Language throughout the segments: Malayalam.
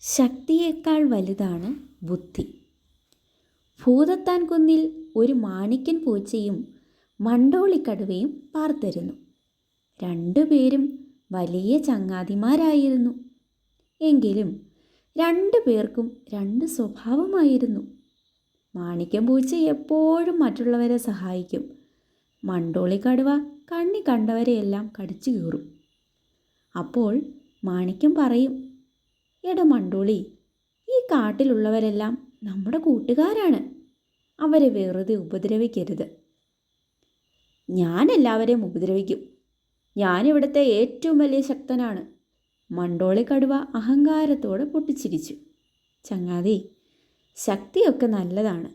ശക്തിയേക്കാൾ വലുതാണ് ബുദ്ധി. ഭൂതത്താൻ കുന്നിൽ ഒരു മാണിക്യൻ പൂച്ചയും മണ്ടോളിക്കടുവയും പാർത്തിരുന്നു. രണ്ടുപേരും വലിയ ചങ്ങാതിമാരായിരുന്നു. എങ്കിലും രണ്ടു പേർക്കും രണ്ട് സ്വഭാവമായിരുന്നു. മാണിക്യൻ പൂച്ച എപ്പോഴും മറ്റുള്ളവരെ സഹായിക്കും. മണ്ടോളിക്കടുവ കണ്ണി കണ്ടവരെയെല്ലാം കടിച്ചു കീറും. അപ്പോൾ മാണിക്യം പറയും, എടാ മണ്ടോളി, ഈ കാട്ടിലുള്ളവരെല്ലാം നമ്മുടെ കൂട്ടുകാരാണ്. അവരെ വെറുതെ ഉപദ്രവിക്കരുത്. ഞാൻ എല്ലാവരെയും ഉപദ്രവിക്കും. ഞാനിവിടുത്തെ ഏറ്റവും വലിയ ശക്തനാണ്. മണ്ടോളിക്കടുവ അഹങ്കാരത്തോടെ പൊട്ടിച്ചിരിച്ചു. ചങ്ങാതി, ശക്തിയൊക്കെ നല്ലതാണ്.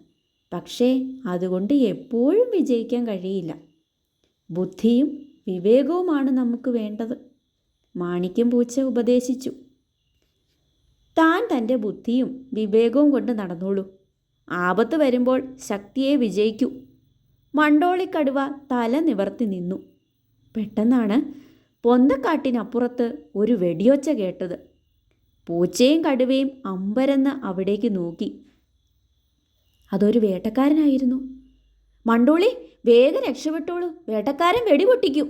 പക്ഷേ അതുകൊണ്ട് എപ്പോഴും വിജയിക്കാൻ കഴിയില്ല. ബുദ്ധിയും വിവേകവുമാണ് നമുക്ക് വേണ്ടത്. മാണിക്യം പൂച്ച ഉപദേശിച്ചു. താൻ തൻ്റെ ബുദ്ധിയും വിവേകവും കൊണ്ട് നടന്നോളൂ. ആപത്ത് വരുമ്പോൾ ശക്തിയെ വിജയിക്കൂ. മണ്ടോളിക്കടുവ തല നിവർത്തി നിന്നു. പെട്ടെന്നാണ് പൊന്തക്കാട്ടിനപ്പുറത്ത് ഒരു വെടിയൊച്ച കേട്ടത്. പൂച്ചയും കടുവയും അമ്പരന്ന് അവിടേക്ക് നോക്കി. അതൊരു വേട്ടക്കാരനായിരുന്നു. മണ്ടോളി, വേഗം രക്ഷപ്പെട്ടോളൂ, വേട്ടക്കാരൻ വെടിപൊട്ടിക്കും.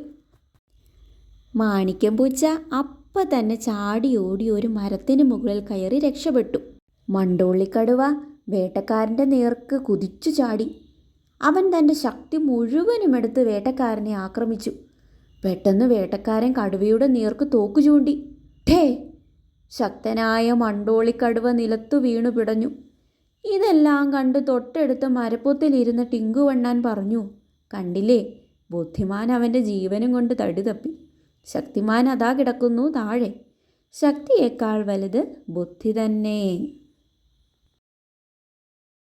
മാണിക്യം പൂച്ച അപ്പം തന്നെ ചാടി ഓടി ഒരു മരത്തിന് മുകളിൽ കയറി രക്ഷപ്പെട്ടു. മണ്ടോളിക്കടുവ വേട്ടക്കാരൻ്റെ നേർക്ക് കുതിച്ചു ചാടി. അവൻ തൻ്റെ ശക്തി മുഴുവനും എടുത്ത് വേട്ടക്കാരനെ ആക്രമിച്ചു. പെട്ടെന്ന് വേട്ടക്കാരൻ കടുവയുടെ നേർക്ക് തോക്കു ചൂണ്ടി. ഠേ! ശക്തനായ മണ്ടോളിക്കടുവ നിലത്തു വീണു പിടഞ്ഞു. ഇതെല്ലാം കണ്ട് തൊട്ടടുത്ത മരപ്പൊത്തിലിരുന്ന ടിങ്കുവണ്ണാൻ പറഞ്ഞു, കണ്ടില്ലേ, ബുദ്ധിമാൻ അവൻ്റെ ജീവനും കൊണ്ട് തടി തപ്പി. ശക്തിമാൻ അതാ കിടക്കുന്നു താഴെ. ശക്തിയേക്കാൾ വലുത് ബുദ്ധി തന്നെ.